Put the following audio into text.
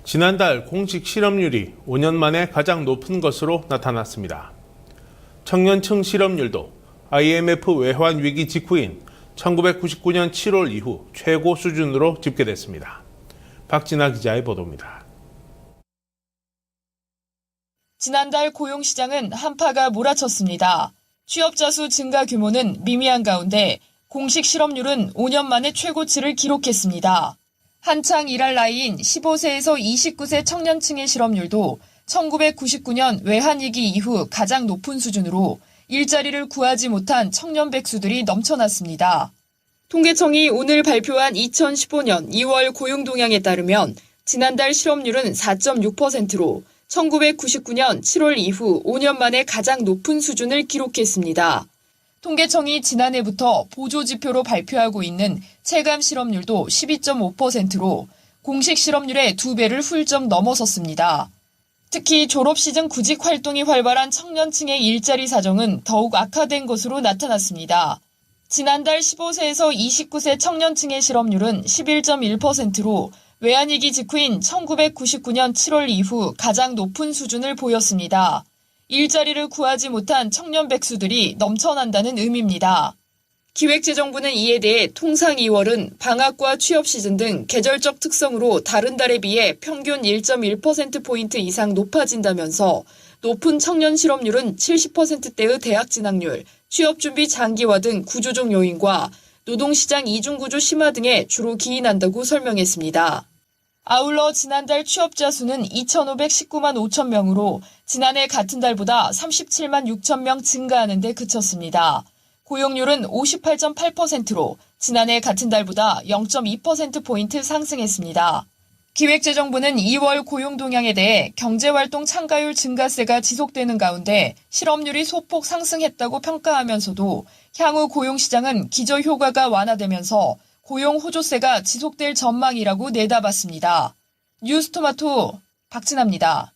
지난달 공식 실업률이 5년 만에 가장 높은 것으로 나타났습니다. 청년층 실업률도 IMF 외환 위기 직후인 1999년 7월 이후 최고 수준으로 집계됐습니다. 박진아 기자의 보도입니다. 지난달 고용시장은 한파가 몰아쳤습니다. 취업자 수 증가 규모는 미미한 가운데 공식 실업률은 5년 만에 최고치를 기록했습니다. 한창 일할 나이인 15세에서 29세 청년층의 실업률도 1999년 외환위기 이후 가장 높은 수준으로 일자리를 구하지 못한 청년 백수들이 넘쳐났습니다. 통계청이 오늘 발표한 2015년 2월 고용동향에 따르면 지난달 실업률은 4.6%로 1999년 7월 이후 5년 만에 가장 높은 수준을 기록했습니다. 통계청이 지난해부터 보조지표로 발표하고 있는 체감 실업률도 12.5%로 공식 실업률의 2배를 훌쩍 넘어섰습니다. 특히 졸업 시즌 구직 활동이 활발한 청년층의 일자리 사정은 더욱 악화된 것으로 나타났습니다. 지난달 15세에서 29세 청년층의 실업률은 11.1%로 외환위기 직후인 1999년 7월 이후 가장 높은 수준을 보였습니다. 일자리를 구하지 못한 청년 백수들이 넘쳐난다는 의미입니다. 기획재정부는 이에 대해 통상 2월은 방학과 취업 시즌 등 계절적 특성으로 다른 달에 비해 평균 1.1%포인트 이상 높아진다면서 높은 청년 실업률은 70%대의 대학 진학률, 취업준비 장기화 등 구조적 요인과 노동시장 이중구조 심화 등에 주로 기인한다고 설명했습니다. 아울러 지난달 취업자 수는 2,519만 5천 명으로 지난해 같은 달보다 37만 6천 명 증가하는 데 그쳤습니다. 고용률은 58.8%로 지난해 같은 달보다 0.2%포인트 상승했습니다. 기획재정부는 2월 고용 동향에 대해 경제활동 참가율 증가세가 지속되는 가운데 실업률이 소폭 상승했다고 평가하면서도 향후 고용시장은 기저효과가 완화되면서 고용 호조세가 지속될 전망이라고 내다봤습니다. 뉴스토마토 박진아입니다.